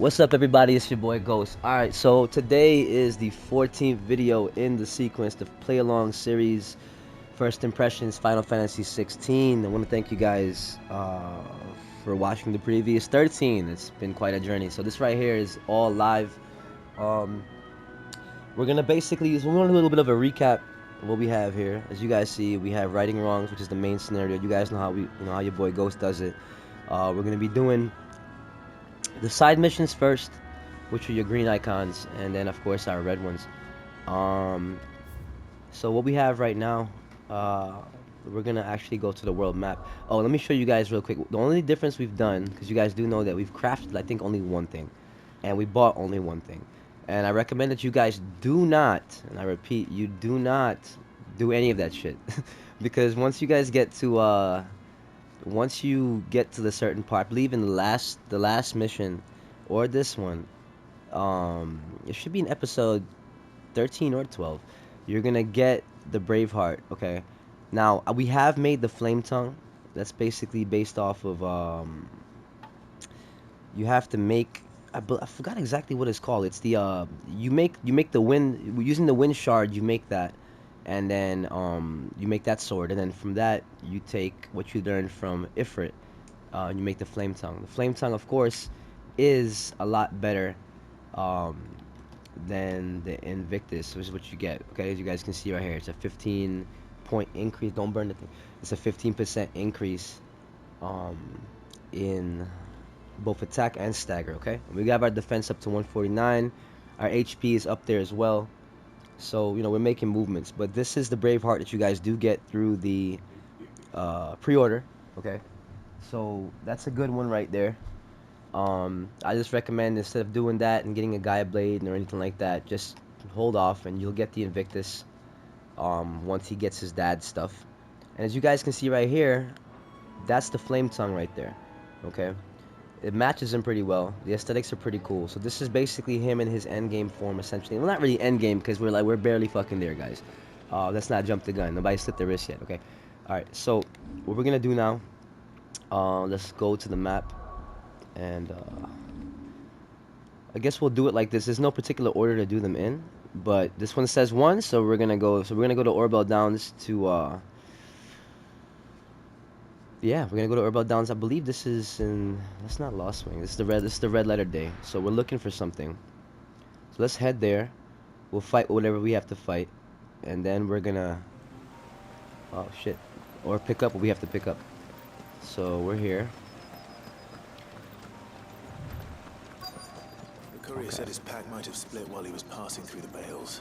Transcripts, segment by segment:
What's up, everybody? It's your boy Ghost. Alright, so today is the 14th video in the sequence, the play along series, First Impressions, Final Fantasy 16. I want to thank you guys for watching the previous 13. It's been quite a journey. So this right here is all live. We're gonna basically, so we're gonna do a little bit of a recap of what we have here. As you guys see, we have righting wrongs, which is the main scenario. You guys know how your boy Ghost does it. We're gonna be doing the side missions first, which are your green icons, and then of course our red ones. So what we have right now, we're gonna actually go to the world map. Oh, let me show you guys real quick. The only difference we've done, because you guys do know that we've crafted, I think, only one thing, and we bought only one thing. And I recommend that you guys do not, and I repeat, you do not do any of that shit, because once you guys get to once you get to the certain part, I believe in the last mission, or this one, it should be in episode 13 or 12. You're gonna get the Braveheart. Okay. Now we have made the Flame Tongue. That's basically based off of you have to make. I forgot exactly what it's called. It's the you make the wind using the wind shard. You make that, and then you make that sword, and then from that you take what you learned from Ifrit. And you make the Flame Tongue. The Flame Tongue, of course, is a lot better um, than the Invictus, which is what you get. Okay, as you guys can see right here, it's a 15-point increase. Don't burn the thing. It's a 15% increase in both attack and stagger. Okay, we got our defense up to 149. Our HP is up there as well. So we're making movements. But this is the Braveheart that you guys do get through the pre-order. Okay, so that's a good one right there. I just recommend, instead of doing that and getting a Gaia Blade or anything like that, just hold off and you'll get the Invictus once he gets his dad's stuff. And as you guys can see right here, that's the Flame Tongue right there. Okay, it matches him pretty well. The aesthetics are pretty cool. So this is basically him in his endgame form, essentially. Well, not really endgame, because we're barely fucking there, guys. Let's not jump the gun. Nobody slipped their wrist yet. Okay. All right. So what we're gonna do now? Let's go to the map. And I guess we'll do it like this. There's no particular order to do them in, but this one says 1, so we're gonna go. So we're gonna go to Orbel Downs to. Yeah, we're gonna go to Orbel Downs. I believe this is in. That's not Lost Wing. This is the red. This is the red letter day. So we're looking for something. So let's head there. We'll fight whatever we have to fight, and then we're gonna. Oh shit! Or pick up what we have to pick up. So we're here. Courier said his pack might have split while he was passing through the bales.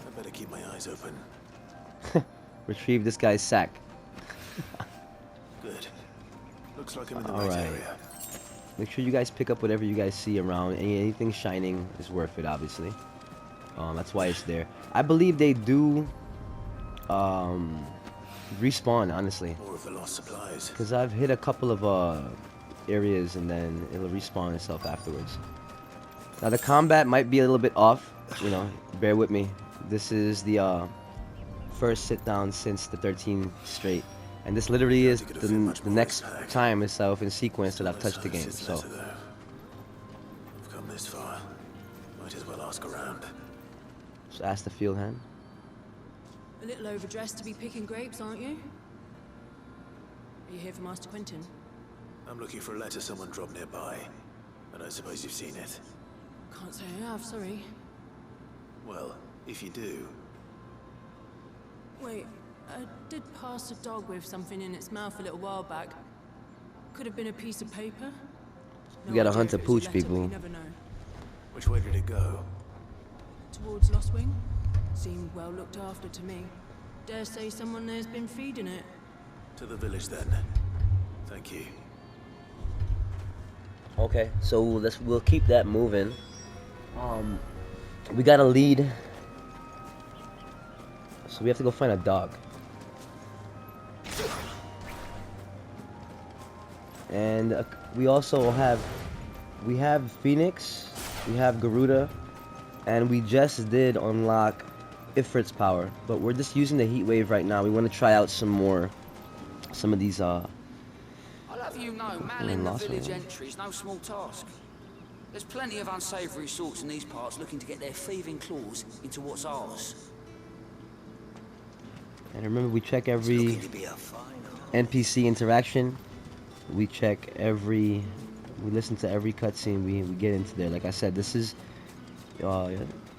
I better keep my eyes open. Retrieve this guy's sack. Good. Looks like I'm in the right area. Make sure you guys pick up whatever you guys see around. Anything shining is worth it, obviously. That's why it's there. I believe they do respawn, honestly. More of the lost supplies. Because I've hit a couple of areas and then it'll respawn itself afterwards. Now the combat might be a little bit off, bear with me. This is the first sit down since the 13 straight. And this literally is the next time itself in sequence that I've touched the game, so. We've come this far. Might as well ask around. Just ask the field hand. A little overdressed to be picking grapes, aren't you? Are you here for Master Quentin? I'm looking for a letter someone dropped nearby. And I suppose you've seen it. Can't say I have, sorry. Well, if you do... Wait, I did pass a dog with something in its mouth a little while back. Could have been a piece of paper. You gotta hunt the pooch, people. You never know. Which way did it go? Towards Lost Wing? Seemed well looked after to me. Dare say someone there's been feeding it. To the village then. Thank you. Okay, so we'll keep that moving. We got a lead. So we have to go find a dog. And we also have Phoenix, we have Garuda, and we just did unlock Ifrit's power, but we're just using the heat wave right now. We want to try out some of these I'll have you know, manning the village entry is no small task. There's plenty of unsavoury sorts in these parts looking to get their thieving claws into what's ours. And remember, we check It's every looking to be a fine NPC interaction. We check every... We listen to every cutscene we get into there. Like I said, this is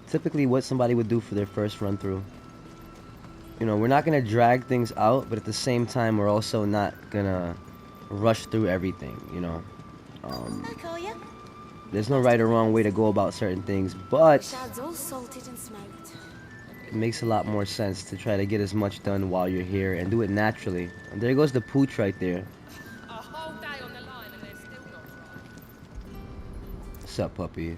typically what somebody would do for their first run through. You know, we're not going to drag things out, but at the same time, we're also not going to rush through everything, you know. There's no right or wrong way to go about certain things, but all salted and smoked. it makes a lot more sense to try to get as much done while you're here and do it naturally. And there goes the pooch right there. A whole day on the line and they're still not dry. What's up, puppy?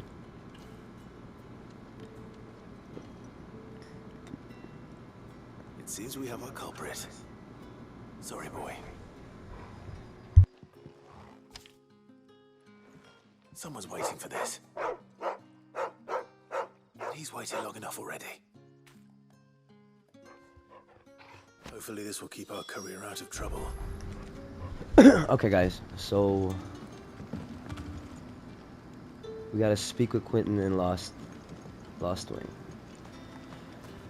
It seems we have our culprit. Sorry, boy. Someone's waiting for this. He's waited long enough already. Hopefully this will keep our career out of trouble. Okay, guys, so we gotta speak with Quentin in Lost Wing.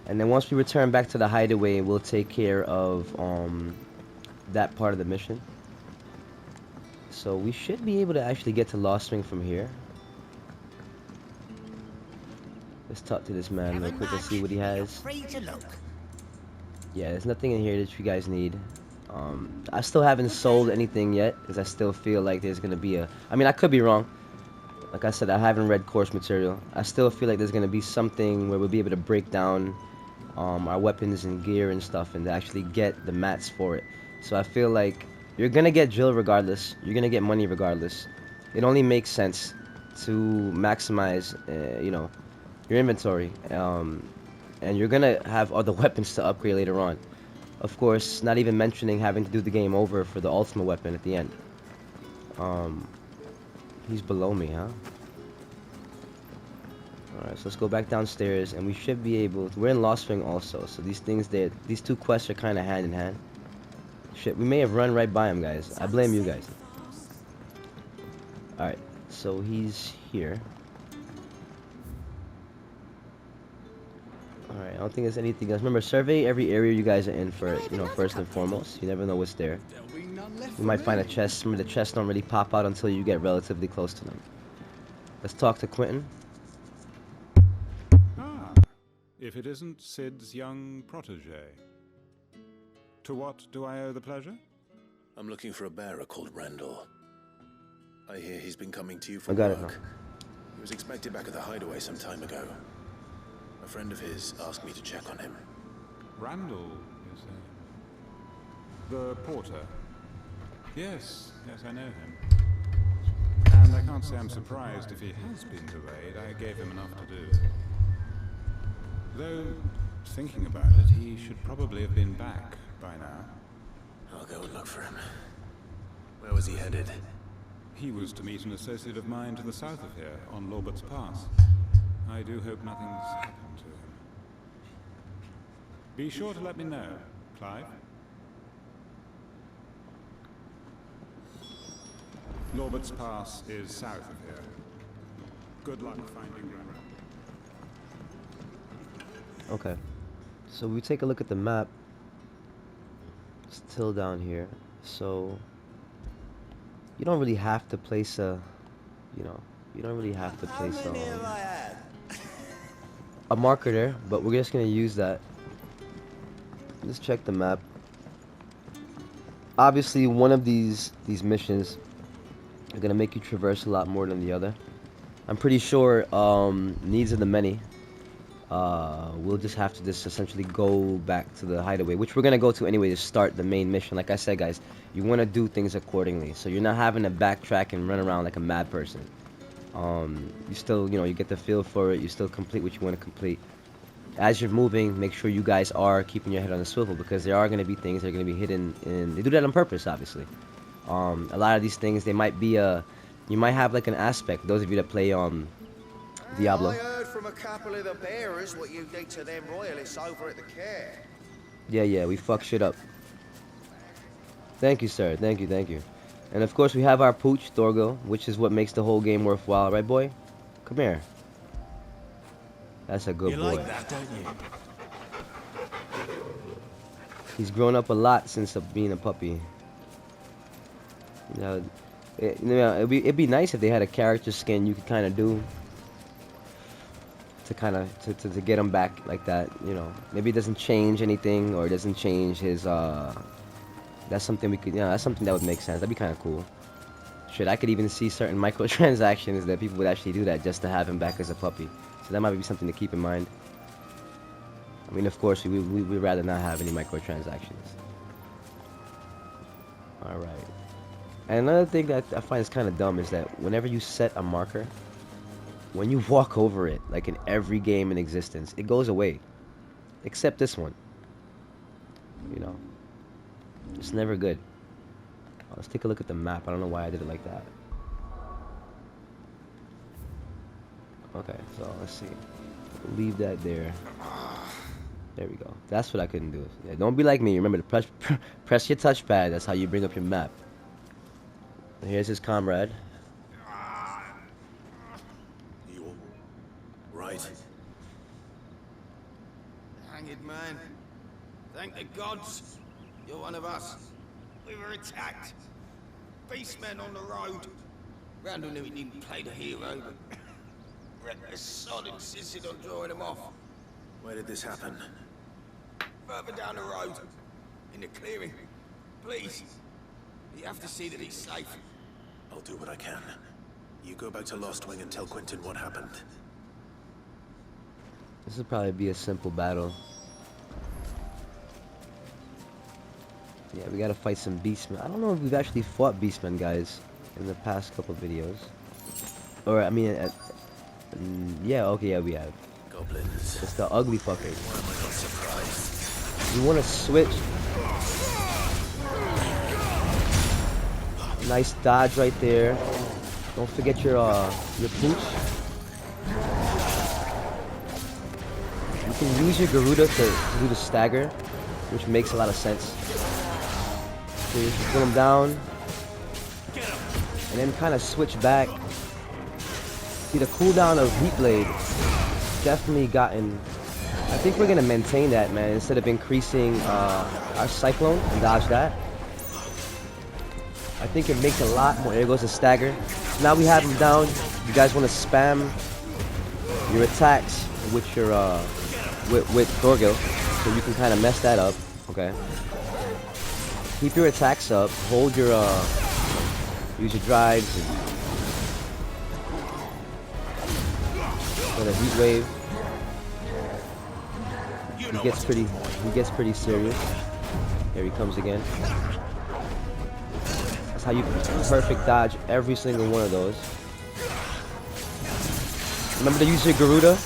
And then once we return back to the hideaway, we'll take care of that part of the mission. So we should be able to actually get to Lost Wing from here. Let's talk to this man real quick and see what he has. Yeah, there's nothing in here that you guys need. I still haven't sold anything yet, because I still feel like there's going to be a... I mean, I could be wrong. Like I said, I haven't read course material. I still feel like there's going to be something where we'll be able to break down our weapons and gear and stuff, and to actually get the mats for it. So I feel like you're going to get drill regardless. You're going to get money regardless. It only makes sense to maximize, you know, your inventory. And you're going to have other weapons to upgrade later on. Of course, not even mentioning having to do the game over for the ultimate weapon at the end. He's below me, huh? Alright, so let's go back downstairs, and we should be able to... We're in Lost Wing also, so these two quests are kind of hand in hand. Shit, we may have run right by him, guys. I blame you guys. Alright, so he's here. Alright, I don't think there's anything else. Remember, survey every area you guys are in for, you know, first and foremost. You never know what's there. You might find a chest. Remember, the chests don't really pop out until you get relatively close to them. Let's talk to Quentin. Ah, if it isn't Sid's young protege. To what do I owe the pleasure? I'm looking for a bearer called Randall. I hear he's been coming to you for I got it work. now. He was expected back at the hideaway some time ago. A friend of his asked me to check on him. Randall is the porter. Yes, I know him. And I can't say I'm surprised if he has been delayed. I gave him enough to do. Though, thinking about it, he should probably have been back by now. I'll go and look for him. Where was he headed? He was to meet an associate of mine to the south of here, on Lorbert's Pass. I do hope nothing's happened to him. Be sure to let me know, Clive. Lorbert's Pass is south of here. Good luck finding Randall. Okay. So we take a look at the map. It's still down here. So you don't really have to place a, you know, you don't really have to place a marker there, but we're just gonna use that. Let's check the map. Obviously, one of these missions are gonna make you traverse a lot more than the other. I'm pretty sure needs of the many. We'll just have to just essentially go back to the hideaway, which we're gonna go to anyway to start the main mission. Like I said, guys, you want to do things accordingly, so you're not having to backtrack and run around like a mad person. You still, you know, you get the feel for it. You still complete what you want to complete. As you're moving, make sure you guys are keeping your head on the swivel, because there are going to be things that are going to be hidden, and they do that on purpose, obviously. A lot of these things, they might be you might have like an aspect. Those of you that play Diablo. I heard from a couple of the bearers what you did to them royalists over at the care. Yeah, we fuck shit up. Thank you, sir. Thank you. And of course, we have our pooch, Thorgo, which is what makes the whole game worthwhile, right, boy? Come here. That's a good You boy. like that, don't you? He's grown up a lot since being a puppy. You know, it'd be nice if they had a character skin you could kind of do to kind of to get him back like that. You know, maybe it doesn't change anything or it doesn't change his. That's something we could. Yeah, that's something that would make sense. That'd be kind of cool. Shit, I could even see certain microtransactions that people would actually do that just to have him back as a puppy. So that might be something to keep in mind. I mean, of course, we'd rather not have any microtransactions. Alright. And another thing that I find is kind of dumb is that whenever you set a marker, when you walk over it, like in every game in existence, it goes away. Except this one. You know. It's never good. Let's take a look at the map. I don't know why I did it like that. Okay, so let's see. Leave that there. There we go. That's what I couldn't do. Yeah, don't be like me. Remember to press your touchpad. That's how you bring up your map. Here's his comrade. You all right? Hanged man. Thank the gods. You're one of us. We were attacked. Beastmen on the road. Randall knew he didn't play the hero, but reckless sod insisted on drawing him off. Where did this happen? Further down the road. In the clearing. Please. You have to see that he's safe. I'll do what I can. You go back to Lost Wing and tell Quentin what happened. This will probably be a simple battle. Yeah, we gotta fight some beastmen. I don't know if we've actually fought beastmen, guys, in the past couple videos. Or, I mean, yeah, okay, yeah, we have. Goblins. It's the ugly fuckers. Why am I not surprised? You wanna switch? Nice dodge right there. Don't forget your pooch. You can use your Garuda to do the stagger, which makes a lot of sense. So you just put him down, and then kind of switch back. See, the cooldown of Heat Blade definitely gotten. I think we're gonna maintain that, man, instead of increasing our Cyclone and dodge that. I think it makes a lot more. There goes the stagger. So now we have him down. You guys want to spam your attacks with your with Thorgil, so you can kind of mess that up. Okay. Keep your attacks up. Hold your use your drives and for the heat wave. He gets pretty serious. Here he comes again. That's how you perfect dodge every single one of those. Remember to use your Garuda.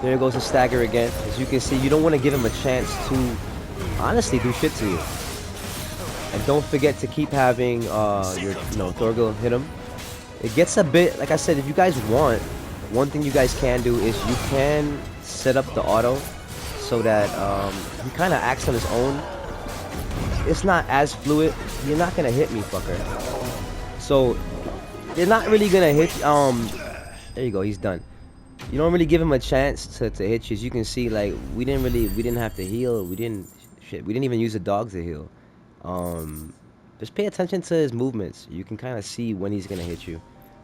There goes the stagger again. As you can see, you don't want to give him a chance to honestly do shit to you. And don't forget to keep having your Thorgil hit him. It gets a bit, like I said, if you guys want, one thing you guys can do is you can set up the auto so that he kind of acts on his own. It's not as fluid. You're not gonna hit me, fucker. So they're not really gonna hit. There you go. He's done. You don't really give him a chance to hit you. As you can see, like we didn't have to heal. We didn't even use the dogs to heal. Just pay attention to his movements. You can kind of see when he's gonna hit you,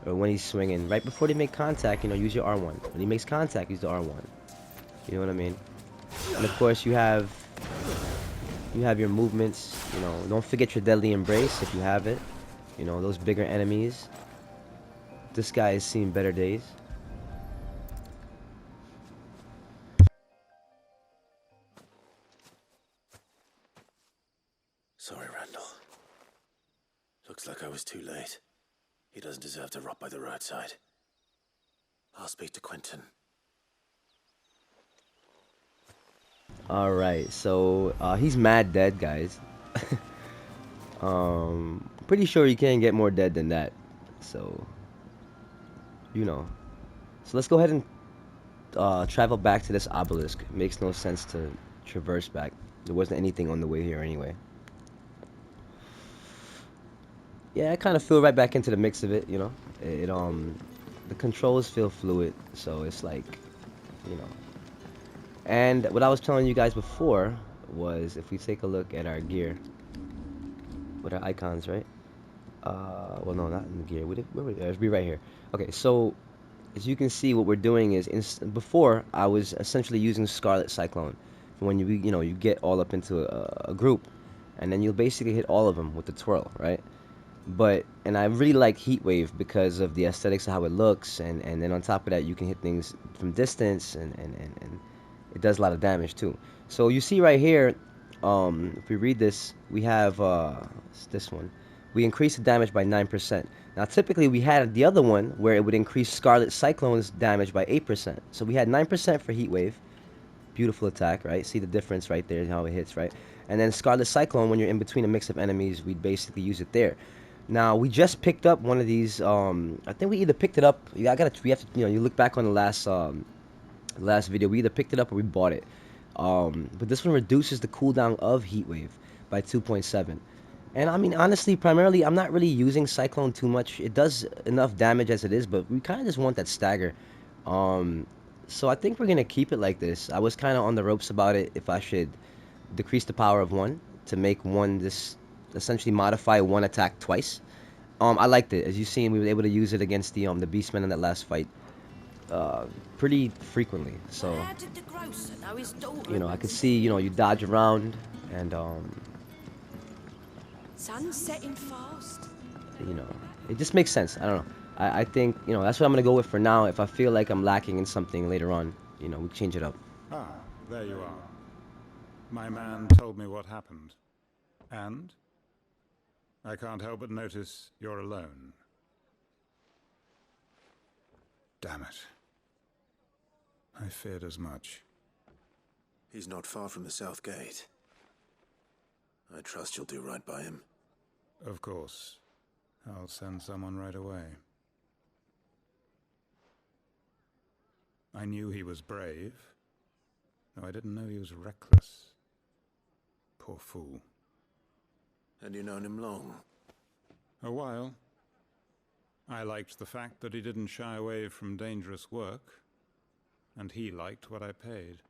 or when he's swinging. Right before they make contact, use your R1. When he makes contact, use the R1. You know what I mean? And of course, you have your movements. Don't forget your deadly embrace if you have it. Those bigger enemies. This guy has seen better days. Sorry, Randall. Looks like I was too late. He doesn't deserve to rot by the roadside. I'll speak to Quentin. Alright, so he's mad dead, guys. Pretty sure you can't get more dead than that. So, So let's go ahead and travel back to this obelisk. It makes no sense to traverse back. There wasn't anything on the way here anyway. Yeah, I kind of feel right back into the mix of it, you know. The controls feel fluid, so it's like, you know. And what I was telling you guys before was if we take a look at our gear, with our icons, right? Well, no, not in the gear. Where would it be right here? Okay, so as you can see, what we're doing is before I was essentially using Scarlet Cyclone for when you get all up into a group, and then you'll basically hit all of them with the twirl, right? And I really like Heat Wave because of the aesthetics of how it looks, and then on top of that, you can hit things from distance, and it does a lot of damage too. So you see right here, if we read this, we have it's this one. We increase the damage by 9%. Now typically we had the other one where it would increase Scarlet Cyclone's damage by 8%. So we had 9% for Heat Wave. Beautiful attack, right? See the difference right there, how it hits, right? And then Scarlet Cyclone, when you're in between a mix of enemies, we basically use it there. Now we just picked up one of these. I think we either picked it up. We have to, you look back on the last video. We either picked it up or we bought it. But this one reduces the cooldown of Heat Wave by 2.7. And I mean, honestly, primarily, I'm not really using Cyclone too much. It does enough damage as it is, but we kind of just want that stagger. So I think we're gonna keep it like this. I was kind of on the ropes about it if I should decrease the power of one to make one this essentially modify one attack twice. I liked it. As you seen, we were able to use it against the beastmen in that last fight pretty frequently. So How did the grocer know his daughter? I could see you dodge around and Sun's setting fast. it just makes sense. I don't know. I think that's what I'm gonna go with for now. If I feel like I'm lacking in something later on, we change it up. Ah, there you are. My man told me what happened. And? I can't help but notice you're alone. Damn it. I feared as much. He's not far from the south gate. I trust you'll do right by him. Of course. I'll send someone right away. I knew he was brave, though I didn't know he was reckless. Poor fool. And you known him long? A while. I liked the fact that he didn't shy away from dangerous work, and he liked what I paid.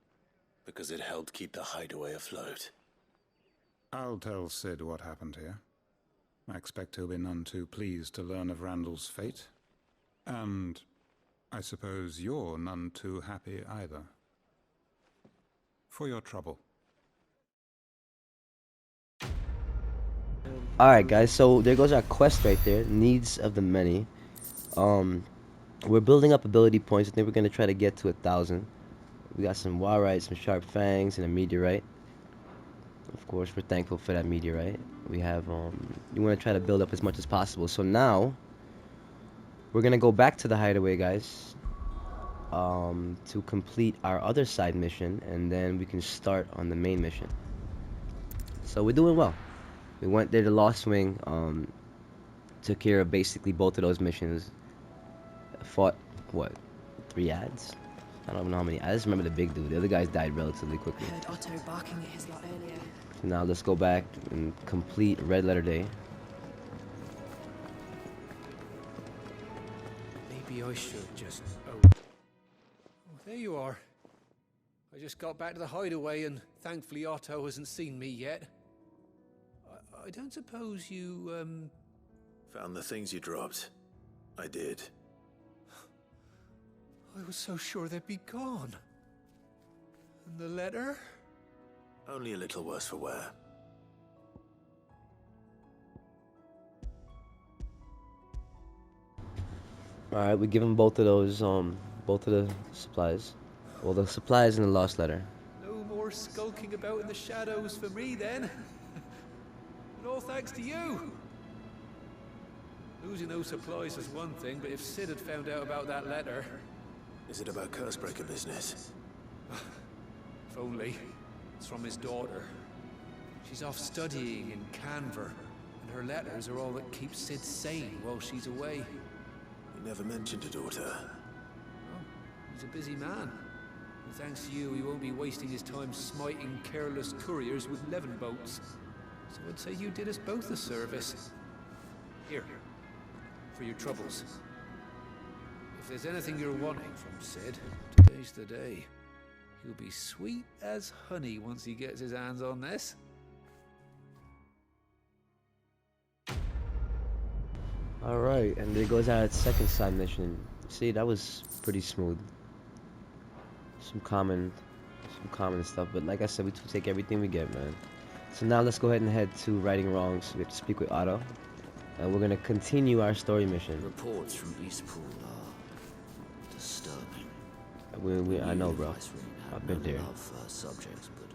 Because it helped keep the hideaway afloat. I'll tell Sid what happened here. I expect he'll be none too pleased to learn of Randall's fate. And I suppose you're none too happy either. For your trouble. Alright guys, so there goes our quest right there. Needs of the many. We're building up ability points. I think we're going to try to get to 1,000. We got some Warite, some Sharp Fangs, and a Meteorite. Of course, we're thankful for that Meteorite. We have, you want to try to build up as much as possible. So now, we're going to go back to the hideaway, guys. To complete our other side mission. And then we can start on the main mission. So we're doing well. We went there to Lost Wing, took care of basically both of those missions. Fought, what, 3 ads? I don't know how many. I just remember the big dude. The other guys died relatively quickly. I heard Otto barking at his lot earlier. So now let's go back and complete Red Letter Day. Maybe I should just... Oh, there you are. I just got back to the hideaway and thankfully Otto hasn't seen me yet. I don't suppose you, Found the things you dropped. I did. I was so sure they'd be gone. And the letter? Only a little worse for wear. Alright, we give him both of those, both of the supplies. Well, the supplies and the lost letter. No more skulking about in the shadows for me then. And all thanks to you. Losing those supplies is one thing, but if Sid had found out about that letter... Is it about Cursebreaker business? If only. It's from his daughter. She's off studying in Canver, and her letters are all that keeps Sid sane while she's away. He never mentioned a daughter. Oh, he's a busy man. And thanks to you, he won't be wasting his time smiting careless couriers with levin boats. So I'd say you did us both a service. Here, for your troubles. If there's anything you're wanting from Sid, today's the day. He'll be sweet as honey once he gets his hands on this. Alright, and there goes our second side mission. See, that was pretty smooth. Some common stuff, but like I said, we take everything we get, man. So now let's go ahead and head to Righting Wrongs. We have to speak with Otto, and we're gonna continue our story mission. Reports from Eastpool are disturbing. I know, bro. I've been there. Love for subjects, but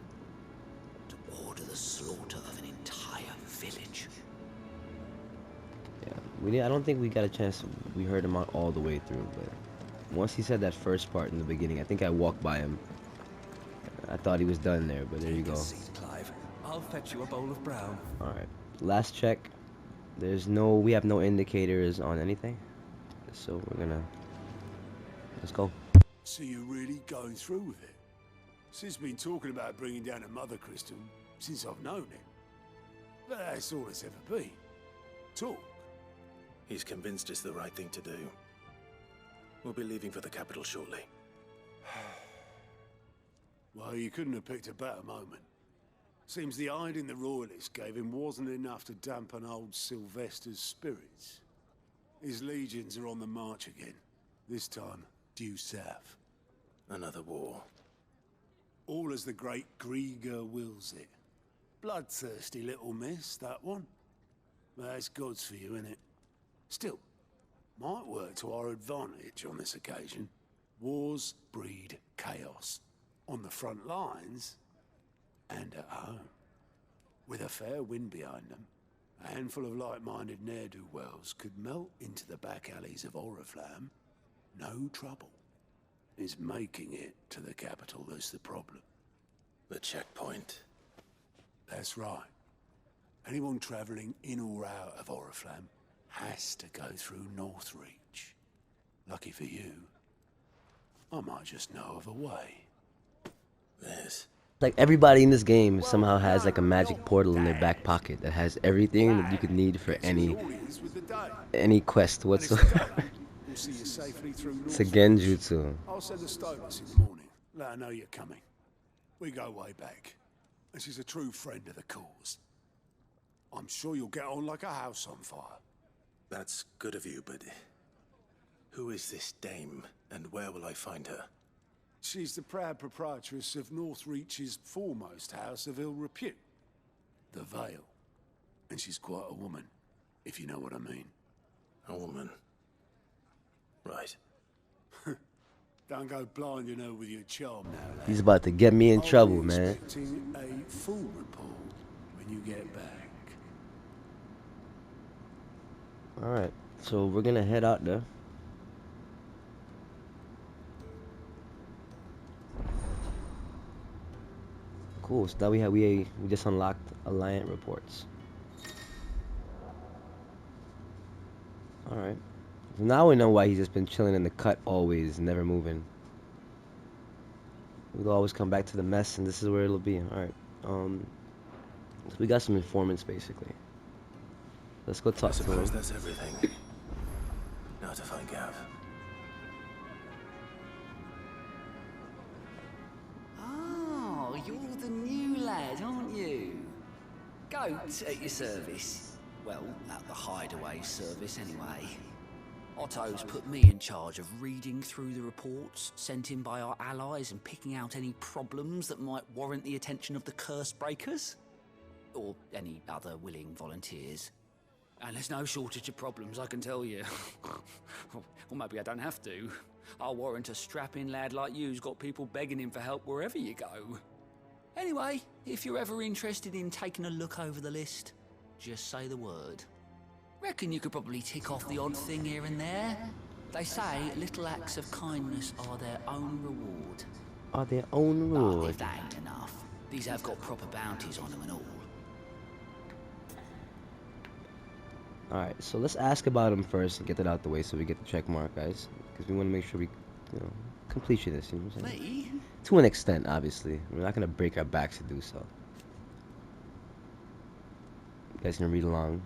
to order the slaughter of an entire village. Yeah, I don't think we got a chance. We heard him out all the way through, but once he said that first part in the beginning, I think I walked by him. I thought he was done there, but there you go. Clive. I'll fetch you a bowl of brown. All right, last check. We have no indicators on anything, so let's go. So you're really going through with it? Sid's been talking about bringing down a mother crystal since I've known him. But that's all it's ever been. Talk. He's convinced it's the right thing to do. We'll be leaving for the capital shortly. Well, you couldn't have picked a better moment. Seems the hiding the royalists gave him wasn't enough to dampen old Sylvester's spirits. His legions are on the march again. This time, due south. Another war. All as the great Grieger wills it. Bloodthirsty little miss, that one. That's God's for you, innit? Still, might work to our advantage on this occasion. Wars breed chaos. On the front lines, and at home. With a fair wind behind them, a handful of like-minded ne'er-do-wells could melt into the back alleys of Oriflamme. No trouble. It's making it to the capital that's the problem. The checkpoint. That's right. Anyone travelling in or out of Oriflamme has to go through Northreach. Lucky for you, I might just know of a way. Yes. Like everybody in this game somehow has like a magic portal in their back pocket that has everything that you could need for any quest whatsoever. It's a genjutsu. I'll send the Stolas in the morning. Let her know you're coming. We go way back, and she's a true friend of the cause. I'm sure you'll get on like a house on fire. That's good of you, but who is this dame, and where will I find her? She's the proud proprietress of Northreach's foremost house of ill repute, the Vale. And she's quite a woman, if you know what I mean. A woman. Right. Don't go blinding her with your charm now, lad. He's about to get me in trouble, I'll be man. expecting a full report when you get back. Alright, so we're gonna head out there. Cool, so now we just unlocked Alliant reports. Alright. So now we know why he's just been chilling in the cut always, never moving. We'll always come back to the mess, and this is where it'll be. Alright. So we got some informants basically. Let's go talk to Suppose him. that's everything. Now to find Gav. Oh, you're the new lad, aren't you? Goat at your service. Well, at the hideaway service anyway. Otto's put me in charge of reading through the reports sent in by our allies and picking out any problems that might warrant the attention of the curse breakers. Or any other willing volunteers. And there's no shortage of problems, I can tell you. Or maybe I don't have to. I'll warrant a strapping lad like you's got people begging him for help wherever you go. Anyway, if you're ever interested in taking a look over the list, just say the word. Reckon you could probably tick off the odd thing here and there. They say little acts of kindness are their own reward. Are their own But reward. if that ain't enough, these have got proper bounties on them and all. Alright, so let's ask about him first and get that out the way so we get the check mark, guys. Because we want to make sure we, completionist, you know what I'm saying? Me? To an extent, obviously. We're not gonna break our backs to do so. You guys can read along.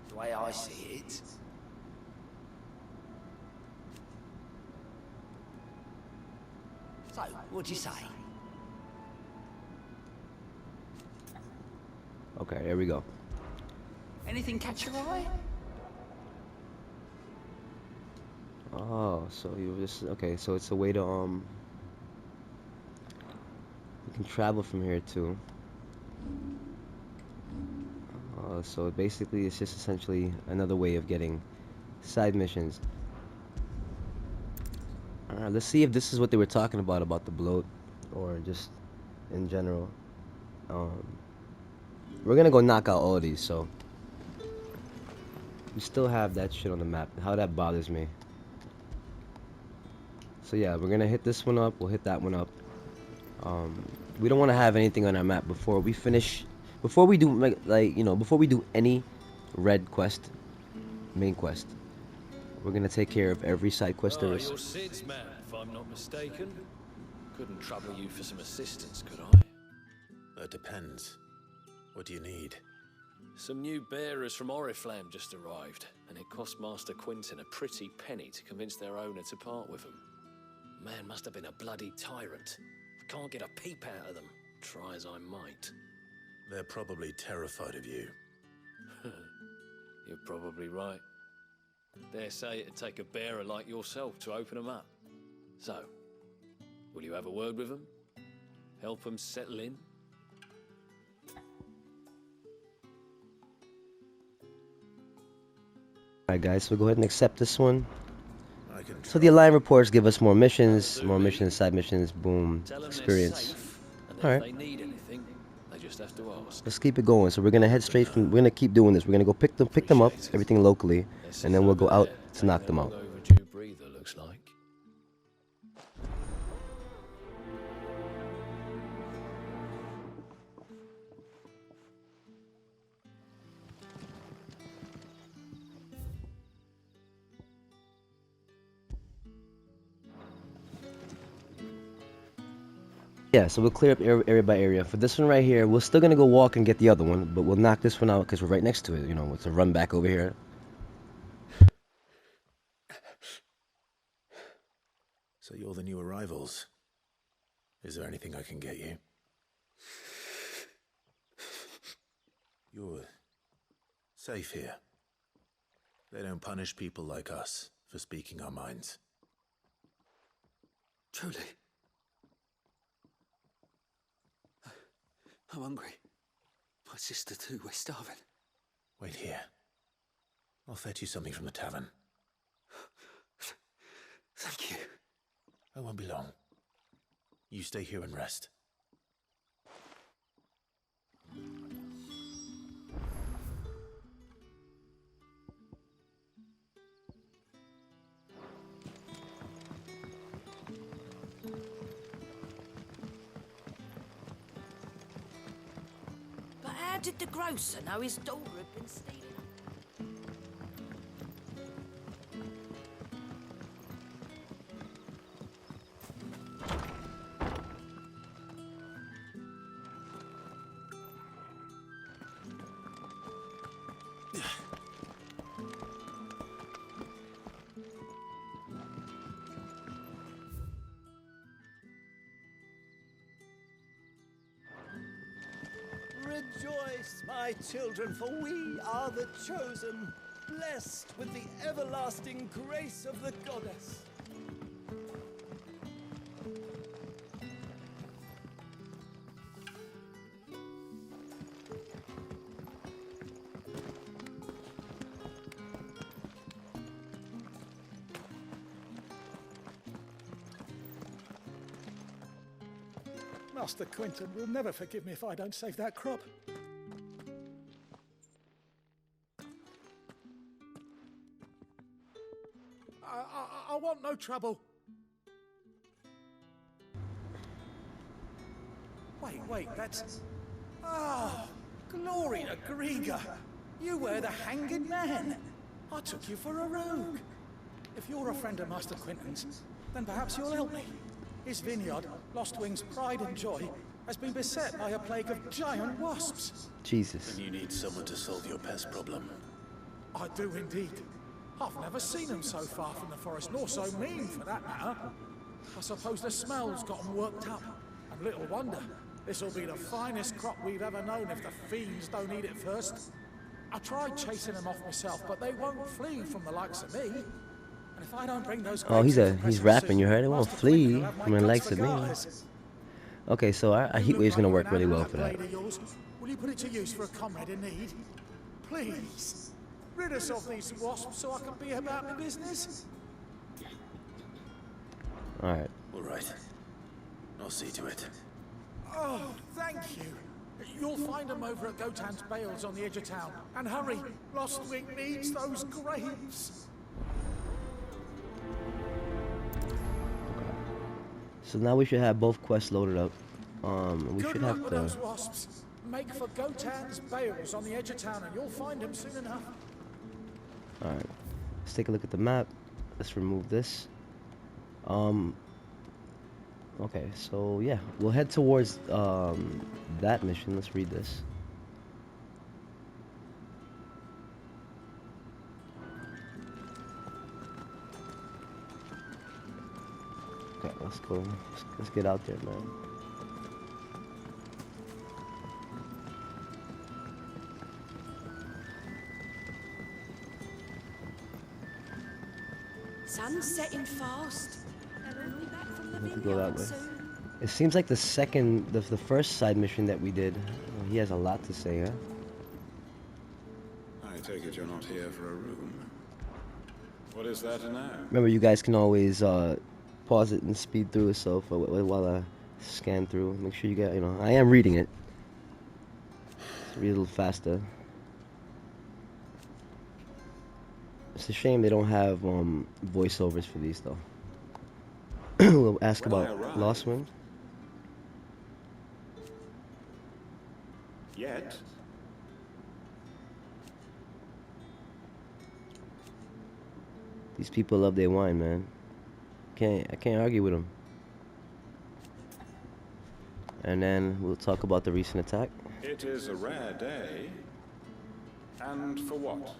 The way I see it. So, what'd you say? Okay, here we go. Anything catch your eye? Oh, so you just okay, so it's a way to you can travel from here too. So basically it's just essentially another way of getting side missions. Alright, let's see if this is what they were talking about the bloat, or just in general. We're gonna go knock out all of these, so we still have that shit on the map. How that bothers me. So yeah, we're gonna hit this one up, we'll hit that one up. We don't want to have anything on our map before we finish, before we do like you know, before we do any red quest, main quest. We're gonna take care of every side quest there is. You're Sid's man, if I'm not mistaken. Couldn't trouble you for some assistance, could I? That depends. What do you need? Some new bearers from Oriflamme just arrived, and it cost Master Quinton a pretty penny to convince their owner to part with them. Man must have been a bloody tyrant. Can't get a peep out of them, try as I might. They're probably terrified of you. You're probably right. Dare say it'd take a bearer like yourself to open them up. So, will you have a word with them? Help them settle in? Alright guys, so we'll go ahead and accept this one. So the Alliance reports give us more missions, side missions, boom, experience. Alright. Let's keep it going. So we're gonna head straight from, we're gonna keep doing this. We're gonna go pick them up, everything locally, and then we'll go out to knock them out. Overdue breather, looks like. Yeah, so we'll clear up area by area. For this one right here, we're still gonna go walk and get the other one, but we'll knock this one out because we're right next to it. You know, it's a run back over here. So you're the new arrivals. Is there anything I can get you? You're safe here. They don't punish people like us for speaking our minds. Truly. I'm hungry. My sister too, we're starving. Wait here. I'll fetch you something from the tavern. Thank you. I won't be long. You stay here and rest. But how did the grocer know his daughter had been stealing? Rejoice, my children, for we are the chosen, blessed with the everlasting grace of the goddess. Master Quinton will never forgive me if I don't save that crop. I want no trouble. Wait, that's... Ah, glory to Griga. You were the hanging man. I took you for a rogue. If you're a friend of Master Quinton's, then perhaps you'll help me. His vineyard, Lostwing's pride and joy, has been beset by a plague of giant wasps. Jesus. And you need someone to solve your pest problem. I do indeed. I've never seen them so far from the forest, nor so mean for that matter. I suppose the smell's got them worked up. And little wonder, this'll be the finest crop we've ever known if the fiends don't eat it first. I tried chasing them off myself, but they won't flee from the likes of me. And if I don't bring those Oh, he's rapping. soon, You heard it. Won't Master flee Quinton will have my from the guts likes for of me. garters. Okay, so our You heat look wave's gonna like work you're really an well adamant for that. blade of yours. Will you put it to use for a comrade in need? Please, rid us of these wasps so I can be about my business. All right. All right. I'll see to it. Oh, thank you. You'll find them over at Gotan's Bales on the edge of town. And hurry, Lostwing needs those grapes. So now we should have both quests loaded up. We Good should luck have with to. those wasps. Make for Gotan's Bales on the edge of town and you'll find them soon enough. All right. Let's take a look at the map. Let's remove this. Okay, so yeah, we'll head towards that mission. Let's read this. Okay, let's go. Let's get out there, man. Sun's setting fast. They'll be back from the We could go that vineyard way. soon. It seems like the first side mission that we did. He has a lot to say, huh? I take it you're not here for a room. What is that now? Remember, you guys can always pause it and speed through it. So while I scan through, make sure you get. I am reading it. Let's read a little faster. It's a shame they don't have voiceovers for these though. We'll ask about Lost Wind. Yet? These people love their wine, man. I can't argue with them. And then we'll talk about the recent attack. It is a rare day. And for what?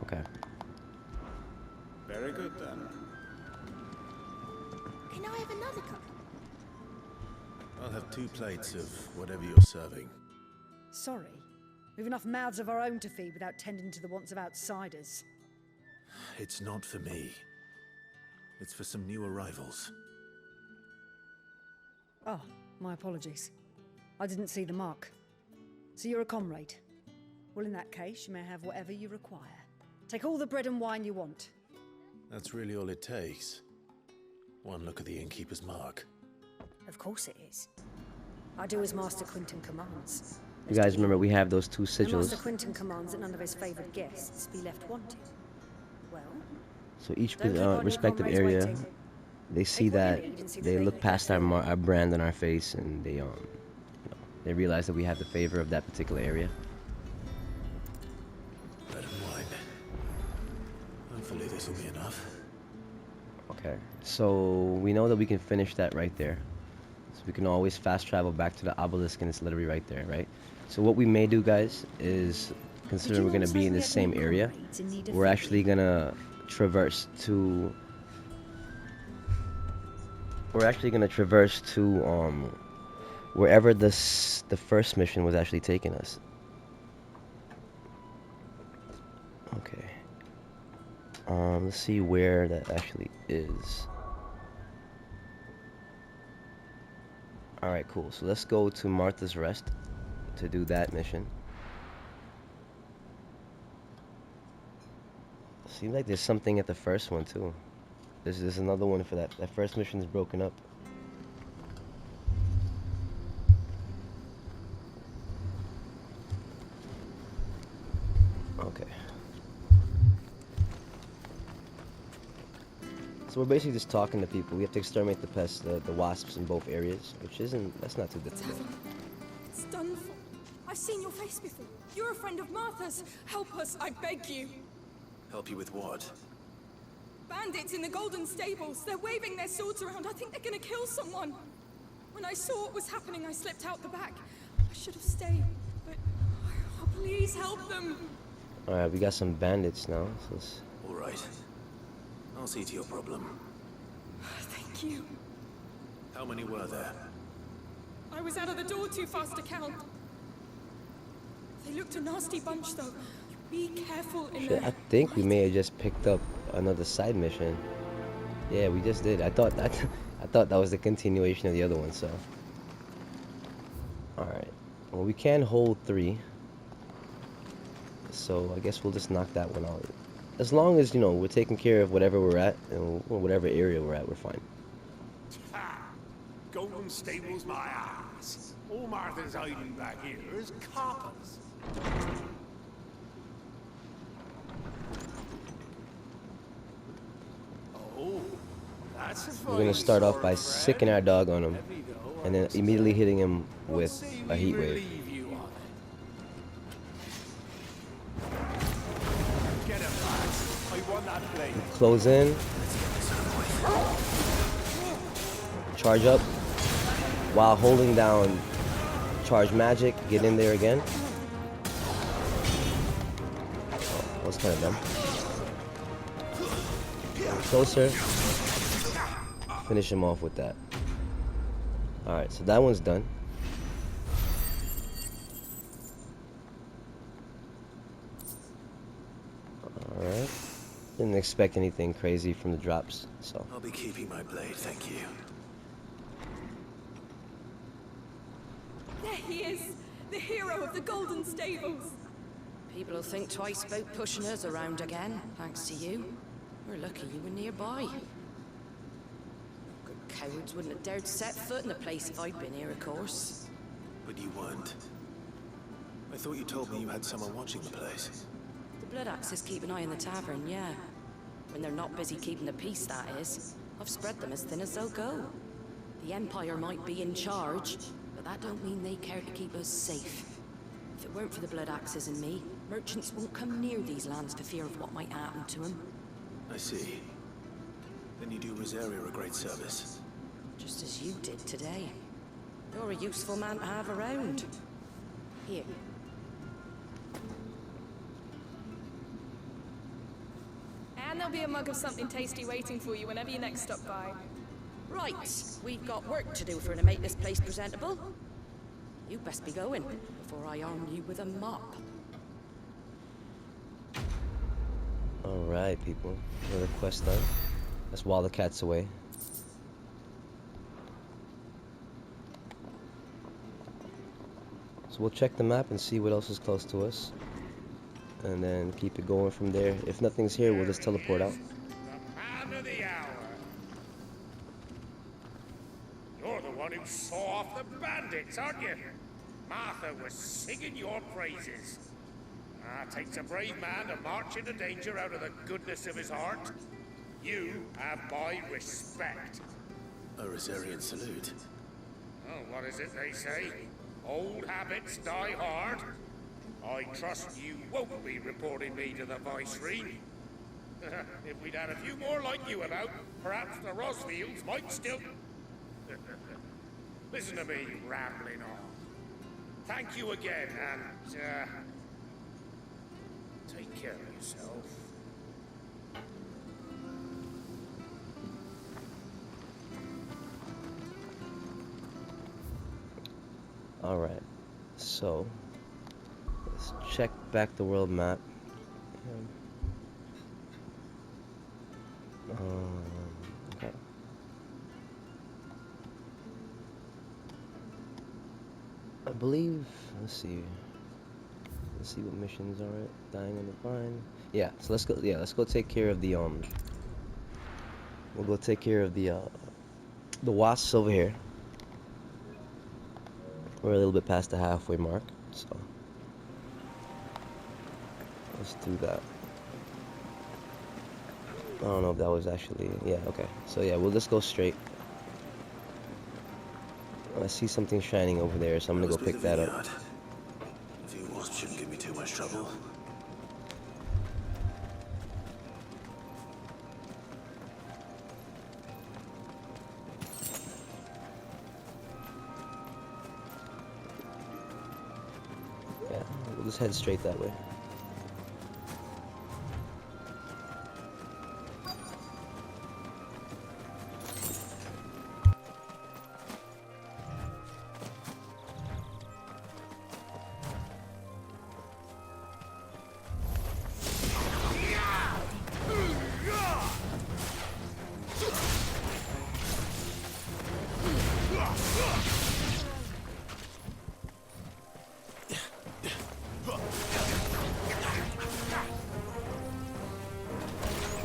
Okay. Very good then. Can I have another cup? I'll have 2 plates of whatever you're serving. Sorry. We've enough mouths of our own to feed without tending to the wants of outsiders. It's not for me. It's for some new arrivals. Oh, my apologies. I didn't see the mark. So you're a comrade. Well, in that case, you may have whatever you require. Take all the bread and wine you want. That's really all it takes. One look at the innkeeper's mark. Of course it is. I do as Master Quinton commands. You guys remember we have those 2 And Master sigils. Quinton commands that none of his favoured guests be left wanting. Well, So each don't keep on your respective comrades area, waiting. they see Take what you that need and see that they they look eat past their our brand on our face, and they realize that we have the favor of that particular area. Bread and wine. Hopefully this will be enough. Okay, so we know that we can finish that right there. So we can always fast travel back to the obelisk, and it's literally right there, right? So what we may do, guys, is considering we're going to be in the same area, we're actually going to traverse to wherever the first mission was actually taking us. Okay. Let's see where that actually is. Alright, cool. So let's go to Martha's Rest to do that mission. Seems like there's something at the first one too. There's another one for that. That first mission is broken up. Okay. So we're basically just talking to people. We have to exterminate the pests, the wasps in both areas, that's not too difficult. It's done for. I've seen your face before. You're a friend of Martha's. Help us, I beg you. Help you with what? Bandits in the Golden Stables. They're waving their swords around. I think they're gonna kill someone. When I saw what was happening, I slipped out the back. I should have stayed, but oh, please help them. Alright, we got some bandits now. So let's... Alright. I'll see to your problem. Thank you. How many were there? I was out of the door too fast to count. They looked a nasty bunch, though. Be careful in Shit, there. I think we may have just picked up another side mission. Yeah, we just did. I thought that was the continuation of the other one, so. Alright. Well, we can hold 3. So I guess we'll just knock that one out. As long as, you know, we're taking care of whatever we're at, and whatever area we're at, we're fine. Golden Stables, my ass. All Martha's hiding back here is coppers. Oh, that's a We're gonna start off by sicking our dog on him, and then immediately hitting him with a heat wave. Get him, lads. I want that blade. Close in. Charge up. While holding down charge magic, get in there again. Oh, that was kind of dumb. Closer. Finish him off with that. Alright, so that one's done. Alright. Didn't expect anything crazy from the drops, so. I'll be keeping my blade, thank you. There he is, the hero of the Golden Stables. People will think twice about pushing us around again, thanks to you. We're lucky you were nearby. Good cowards wouldn't have dared set foot in the place if I'd been here, of course. But you weren't. I thought you told me you had someone watching the place. The Blood Axes keep an eye on the tavern, yeah. When they're not busy keeping the peace, that is. I've spread them as thin as they'll go. The Empire might be in charge, but that don't mean they care to keep us safe. If it weren't for the Blood Axes and me, merchants won't come near these lands for fear of what might happen to them. I see. Then you do Rosaria a great service. Just as you did today. You're a useful man to have around. Here. And there'll be a mug of something tasty waiting for you whenever you next stop by. Right, we've got work to do for to make this place presentable. You best be going, before I arm you with a mop. Alright, people. Another quest done. Let's while the cat's away. So we'll check the map and see what else is close to us. And then keep it going from there. If nothing's here, we'll just teleport out. Man of the hour. You're the one who saw off the bandits, aren't you? Martha was singing your praises. Takes a brave man to march into danger out of the goodness of his heart. You have my respect. A Rosarian salute. Oh, what is it they say? Old habits die hard. I trust you won't be reporting me to the Viceroy. If we'd had a few more like you about, perhaps the Rosfields might still... Listen to me rambling on. Thank you again, and, take care of yourself. Alright, so let's check back the world map. Okay. I believe, let's see what missions are it. Dying on the Vine. Yeah, so let's go. Yeah, let's go take care of the We'll go take care of the wasps over here. We're a little bit past the halfway mark, so let's do that. I don't know if that was actually, yeah, okay. So yeah, we'll just go straight. I see something shining over there, so I'm gonna go pick that up. A few wasps shouldn't give me too much trouble. Yeah, we'll just head straight that way.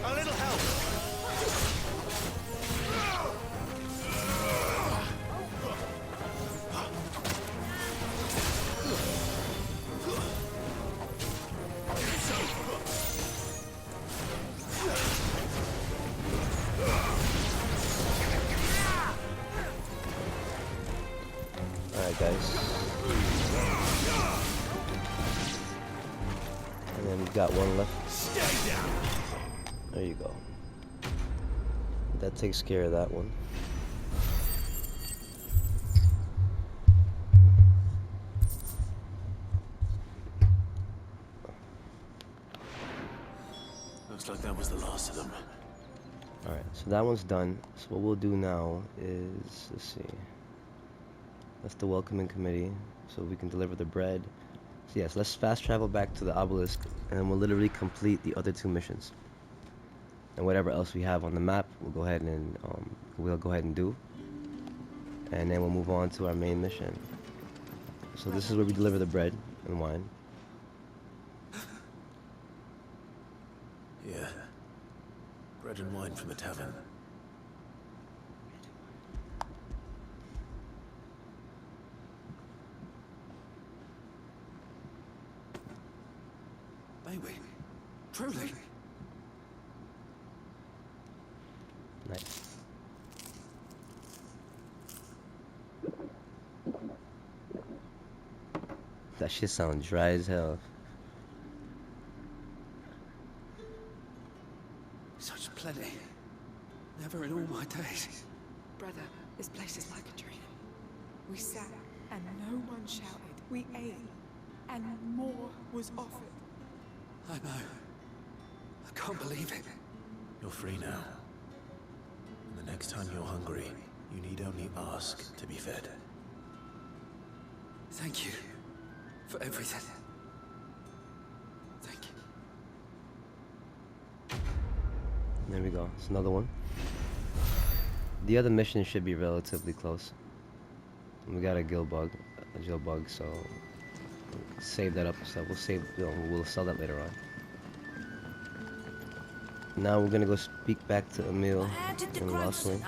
A little help. Alright, guys. And then we've got one left. Stay down. There you go. That takes care of that one. Looks like that was the last of them. Alright, so that one's done. So what we'll do now is, let's see. That's the welcoming committee, so we can deliver the bread. So yes, let's fast travel back to the obelisk, and then we'll literally complete the other two missions. And whatever else we have on the map, we'll go ahead and do. And then we'll move on to our main mission. So this is where we deliver the bread and wine. Yeah. Bread and wine from the tavern. Maybe. Truly. Nice. That shit sounds dry as hell. Such plenty. Never in all my days. Brother, this place is like a dream. We sat and no one shouted. We ate and more was offered. I know. I can't believe it. You're free now. And the next time you're hungry, you need only ask to be fed. Thank you for everything. Thank you. There we go. It's another one. The other mission should be relatively close. We got a gill bug, so save that up. So we'll sell that later on. Now we're gonna go speak back to Emil in Lost Wing.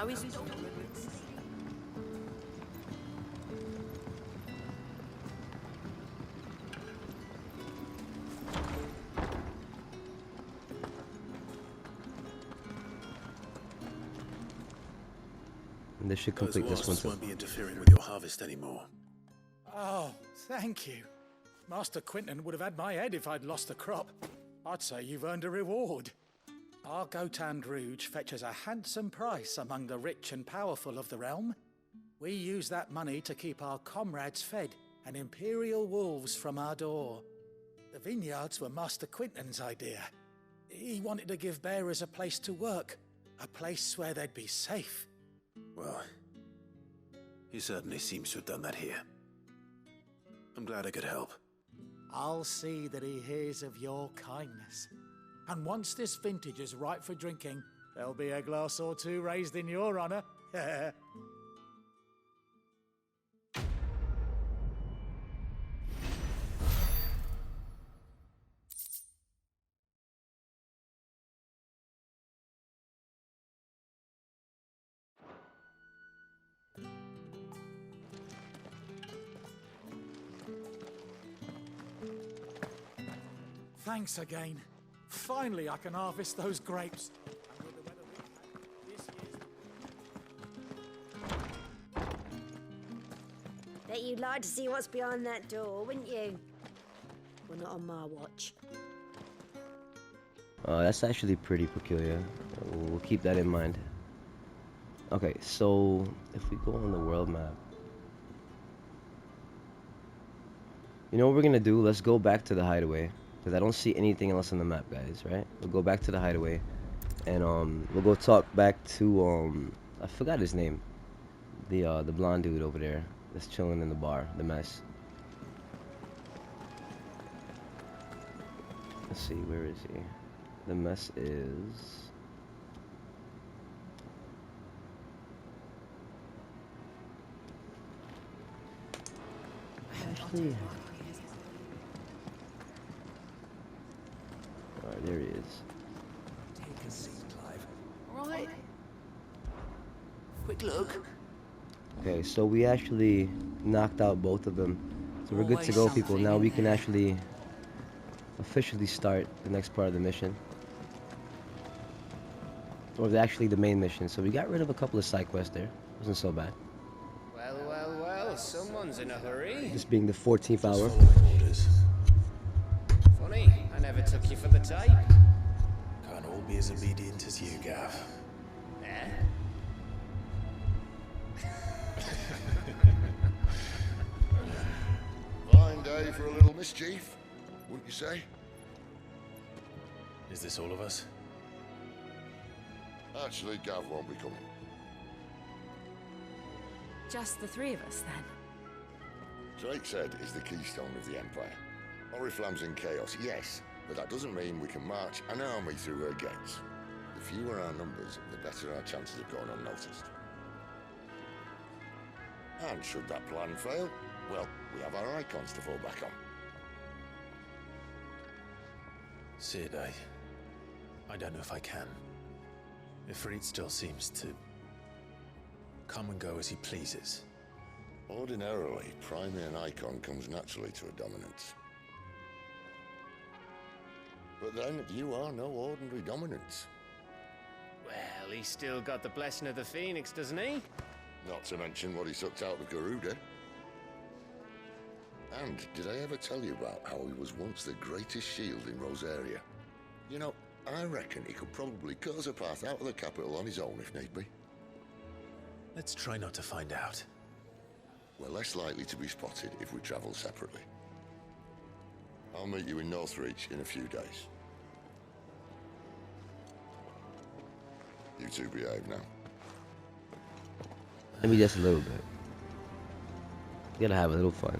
And this should complete this one Wasps too. won't be interfering with your harvest anymore. Oh, thank you. Master Quinton would have had my head if I'd lost the crop. I'd say you've earned a reward. Our Gotand Rouge fetches a handsome price among the rich and powerful of the realm. We use that money to keep our comrades fed and imperial wolves from our door. The vineyards were Master Quinton's idea. He wanted to give bearers a place to work, a place where they'd be safe. Well, he certainly seems to have done that here. I'm glad I could help. I'll see that he hears of your kindness. And once this vintage is ripe for drinking, there'll be a glass or two raised in your honor. Thanks again. Finally, I can harvest those grapes. Bet you'd like to see what's behind that door, wouldn't you? Well, not on my watch. That's actually pretty peculiar. We'll keep that in mind. Okay, so if we go on the world map, You know what we're gonna do? Let's go back to the hideaway, because I don't see anything else on the map, guys. Right? We'll go back to the hideaway, and we'll go talk back to I forgot his name, the blonde dude over there that's chilling in the bar, the mess. Let's see, where is he? The mess is. Actually. Alright, there he is. Take a seat, Clive. All right. Quick look. Okay, so we actually knocked out both of them. So we're good to go, people. Now we can actually officially start the next part of the mission. Or actually the main mission. So we got rid of a couple of side quests there. Wasn't so bad. Well, well, well, someone's in a hurry. This being the 14th hour. Funny, I never took you for the type. Can't all be as obedient as you, Gav. Eh? Fine day for a little mischief, wouldn't you say? Is this all of us? Actually, Gav won't be coming. Just the three of us, then? Drake said is the keystone of the Empire. Oriflamme's in chaos, yes, but that doesn't mean we can march an army through her gates. The fewer our numbers, the better our chances of going unnoticed. And should that plan fail, well, we have our icons to fall back on. Sid, I don't know if I can. Ifrit still seems to come and go as he pleases. Ordinarily, priming an icon comes naturally to a dominance. But then, you are no ordinary dominance. Well, he's still got the blessing of the Phoenix, doesn't he? Not to mention what he sucked out of Garuda. And did I ever tell you about how he was once the greatest shield in Rosaria? You know, I reckon he could probably cut us a path out of the capital on his own if need be. Let's try not to find out. We're less likely to be spotted if we travel separately. I'll meet you in Northreach in a few days. You two behave now. Maybe just a little bit. You gotta have a little fun.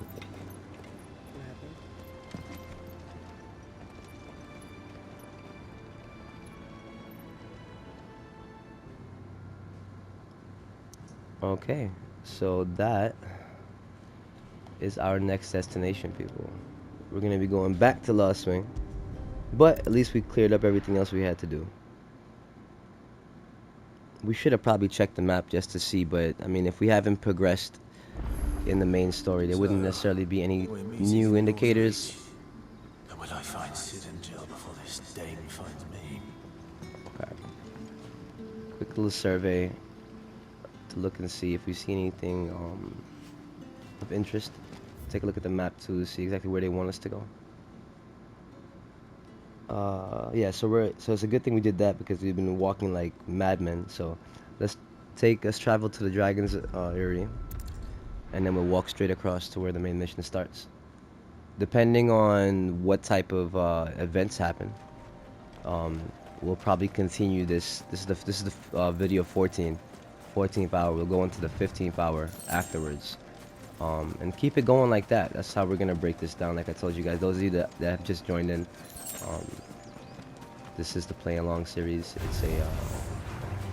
Okay, so that is our next destination, people. We're gonna be going back to Lost Wing, but at least we cleared up everything else we had to do. We should have probably checked the map just to see, but I mean, if we haven't progressed in the main story, there wouldn't necessarily be any new indicators. And will I find Sid and Jill before this dame finds me? Okay. Quick little survey to look and see if we see anything of interest. Take a look at the map too to see exactly where they want us to go. Yeah, so it's a good thing we did that because we've been walking like madmen. So let's travel to the Dragon's area, and then we'll walk straight across to where the main mission starts. Depending on what type of events happen, we'll probably continue this. This is the video 14th hour. We'll go into the 15th hour afterwards, and keep it going like that. That's how we're gonna break this down. Like I told you guys, those of you that have just joined in, this is the play along series. It's a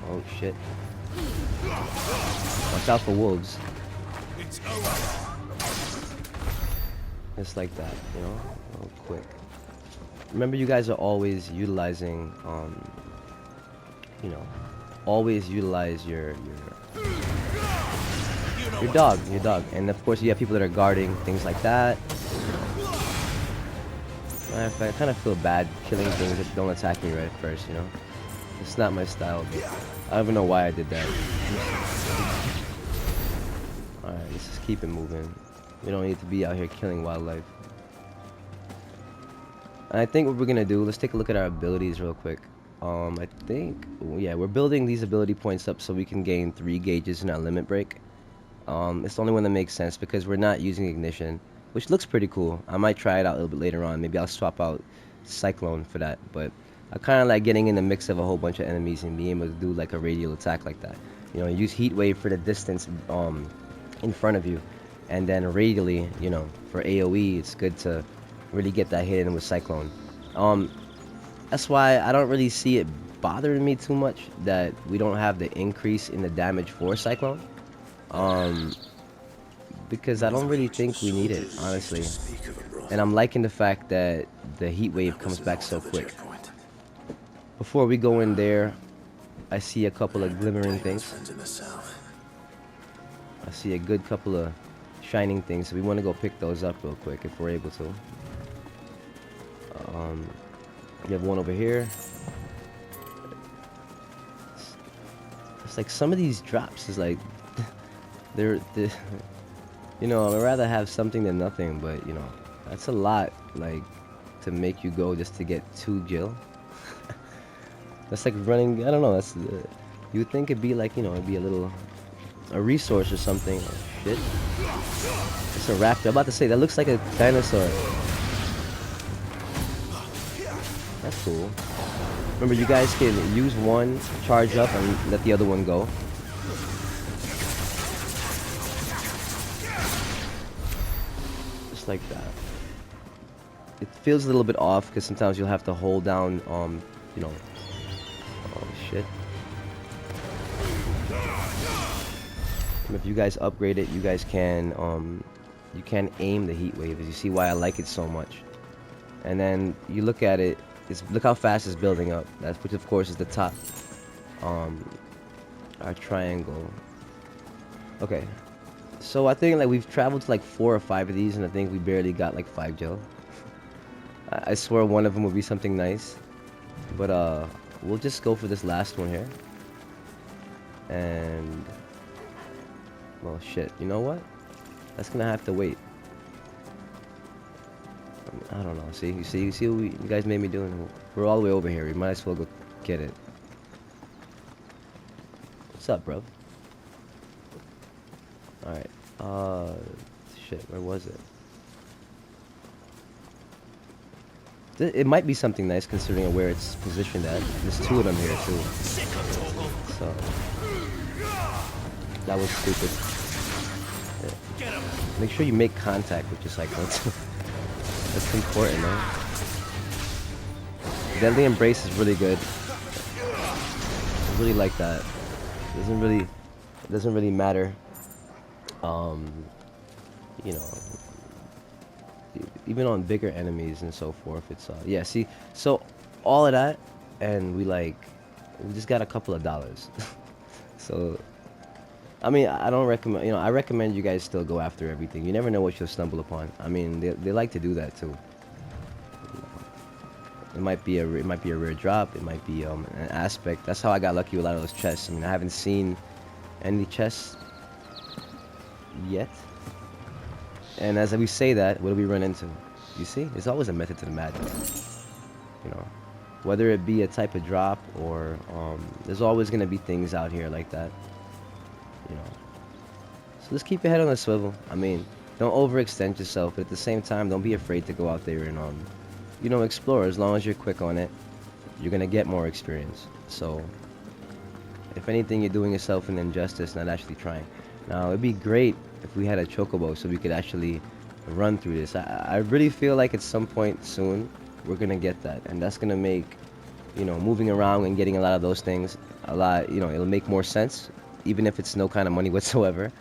oh shit! Watch out for wolves. It's over. Just like that, you know, real quick. Remember, you guys are always utilizing, you know, always utilize your dog, and of course you have people that are guarding things like that. I kind of feel bad killing things that don't attack me right at first, you know. It's not my style, but I don't even know why I did that. Alright, let's just keep it moving. We don't need to be out here killing wildlife. And I think what we're gonna do, let's take a look at our abilities real quick. I think, yeah, we're building these ability points up so we can gain 3 gauges in our limit break. It's the only one that makes sense because we're not using ignition. which looks pretty cool. I might try it out a little bit later on. Maybe I'll swap out Cyclone for that. But I kind of like getting in the mix of a whole bunch of enemies and being able to do like a radial attack like that. You know, use Heat Wave for the distance in front of you, and then radially, you know, for AOE, it's good to really get that hit in with Cyclone. That's why I don't really see it bothering me too much that we don't have the increase in the damage for Cyclone. Because I don't really think we need it, honestly. And I'm liking the fact that the Heat Wave comes back so quick. Before we go in there, I see a couple of glimmering things. I see a good couple of shining things, so we want to go pick those up real quick if we're able to. We have one over here. It's like some of these drops is like they're you know, I'd rather have something than nothing, but you know, that's a lot, like, to make you go just to get 2 Jill. That's like running, I don't know, that's you would think it'd be like, you know, it'd be a resource or something. Oh, shit. It's a raptor. I'm about to say, that looks like a dinosaur. That's cool. Remember, you guys can use one, charge up, and let the other one go. Just like that. It feels a little bit off, because sometimes you'll have to hold down, you know... Oh, shit. If you guys upgrade it, you guys can aim the Heat Wave. As you see why I like it so much. And then you look at it, look how fast it's building up. That's, which of course is the top. Our triangle. Okay. So I think like we've traveled to like 4 or 5 of these, and I think we barely got like 5 gel. I swear one of them would be something nice. But we'll just go for this last one here. And well, shit. You know what? That's gonna have to wait. I don't know. See, you see what you guys made me doing. We're all the way over here. We might as well go get it. What's up, bro? All right. Shit. Where was it? It might be something nice considering where it's positioned at. There's 2 of them here too. So that was stupid. Yeah. Make sure you make contact with your Cyclone. That's important, man. Deadly Embrace is really good. I really like that. It doesn't really matter. You know, even on bigger enemies and so forth. It's yeah. See, so all of that, and we just got a couple of dollars. So, I mean, I don't recommend. You know, I recommend you guys still go after everything. You never know what you'll stumble upon. I mean, they like to do that too. It might be a rare drop. It might be an aspect. That's how I got lucky with a lot of those chests. I mean, I haven't seen any chests yet. And as we say that, what do we run into? You see, there's always a method to the madness. You know, whether it be a type of drop or there's always gonna be things out here like that. You know, so let's keep your head on the swivel. I mean, don't overextend yourself, but at the same time, don't be afraid to go out there and you know, explore. As long as you're quick on it, you're gonna get more experience. So, if anything, you're doing yourself an injustice not actually trying. Now, it'd be great if we had a chocobo so we could actually run through this. I really feel like at some point soon we're gonna get that, and that's gonna make, you know, moving around and getting a lot of those things a lot, you know, it'll make more sense, even if it's no kind of money whatsoever,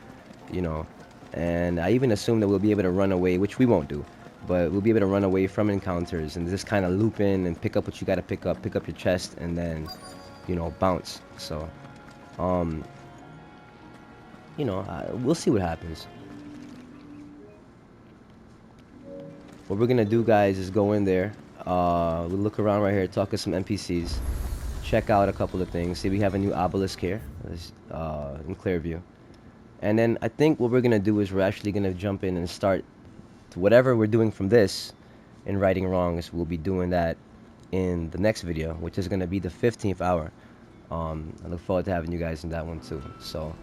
you know. And I even assume that we'll be able to run away, which we won't do, but we'll be able to run away from encounters and just kind of loop in and pick up what you gotta pick up your chest, and then, you know, bounce. So you know, we'll see what happens. What we're gonna do, guys, is go in there. We'll look around right here, talk to some NPCs, check out a couple of things. See, we have a new obelisk here in Clearview. And then I think what we're gonna do is we're actually gonna jump in and start whatever we're doing from this in righting wrongs. We'll be doing that in the next video, which is gonna be the 15th hour. I look forward to having you guys in that one too. So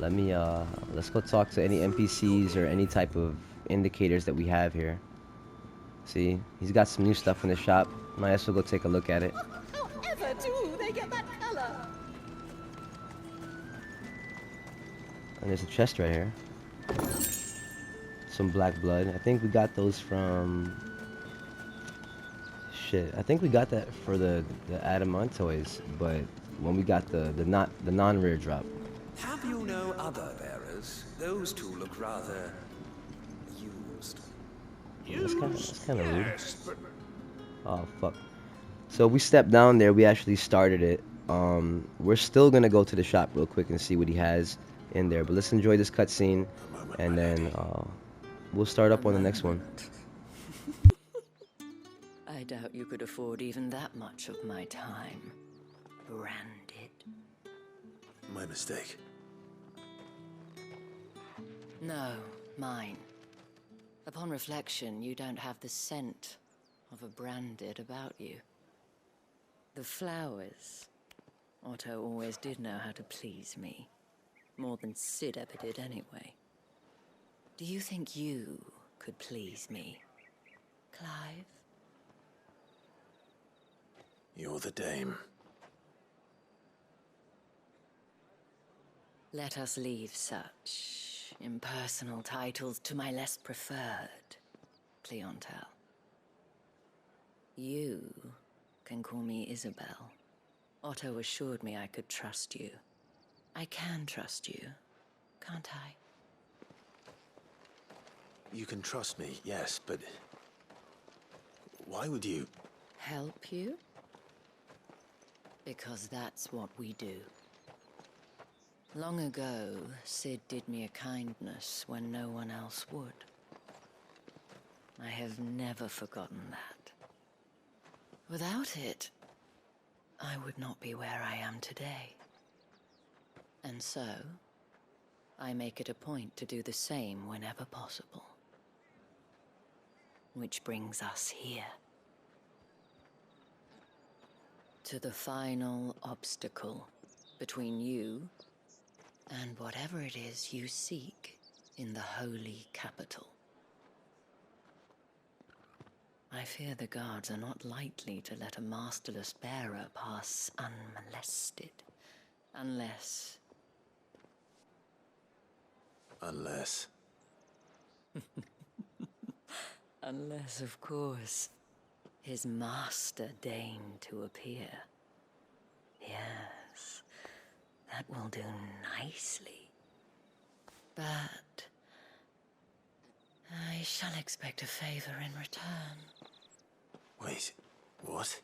let's go talk to any NPCs or any type of indicators that we have here. See, he's got some new stuff in the shop. Might as well go take a look at it. However do they get that color? And there's a chest right here. Some black blood. I think we got those from... Shit, I think we got that for the Adamantoids, but when we got the non-rare drop. Have you no other bearers? Those two look rather used. That's kind of rude. Oh fuck. So we stepped down there. We actually started it. We're still gonna go to the shop real quick and see what he has in there. But let's enjoy this cutscene, and then we'll start up on the next one. I doubt you could afford even that much of my time. Branded. My mistake. No, mine. Upon reflection, you don't have the scent of a branded about you. The flowers. Otto always did know how to please me. More than Sid ever did anyway. Do you think you could please me, Clive? You're the dame. Let us leave such impersonal titles to my less preferred clientele. You can call me Isabel. Otto assured me I could trust you. I can trust you, can't I? You can trust me, yes, but... why would you... Help you? Because that's what we do. Long ago, Sid did me a kindness when no one else would. I have never forgotten that. Without it, I would not be where I am today. And so, I make it a point to do the same whenever possible. Which brings us here. To the final obstacle between you and whatever it is you seek in the holy capital. I fear the guards are not likely to let a masterless bearer pass unmolested, unless... Unless... Unless, of course, his master deigned to appear. Yes, that will do nicely. But I shall expect a favor in return. Wait, what?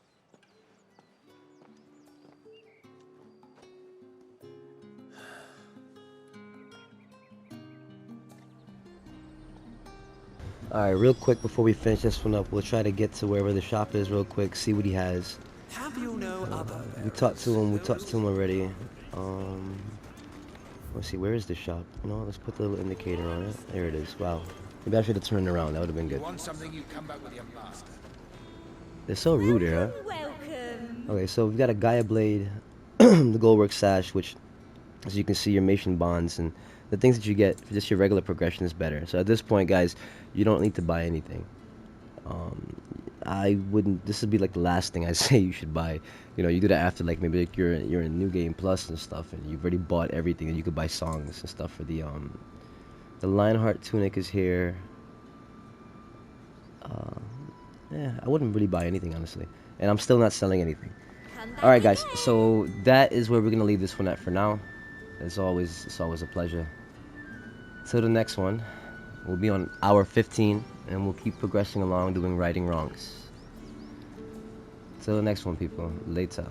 Alright, real quick before we finish this one up, we'll try to get to wherever the shop is real quick, see what he has. Have you no other? We talked to him already. Let's see, where is the shop? Let's put the little indicator on it. There it is. Wow. Maybe I should have turned around, that would have been good. You want something, you come back with your master. They're so rude here, huh? Welcome. Okay, so we've got a Gaia Blade, the Goldwork Sash, which, as you can see, your Mation Bonds, and the things that you get for just your regular progression is better. So at this point, guys, you don't need to buy anything. I wouldn't. This would be like the last thing I say you should buy. You do that after like maybe like you're in New Game Plus and stuff, and you've already bought everything, and you could buy songs and stuff for the Lionheart tunic is here. Yeah, I wouldn't really buy anything honestly, and I'm still not selling anything. All right, guys. So that is where we're gonna leave this one at for now. As always, it's always a pleasure. Till the next one, we'll be on hour 15, and we'll keep progressing along doing righting wrongs. Till the next one, people. Later.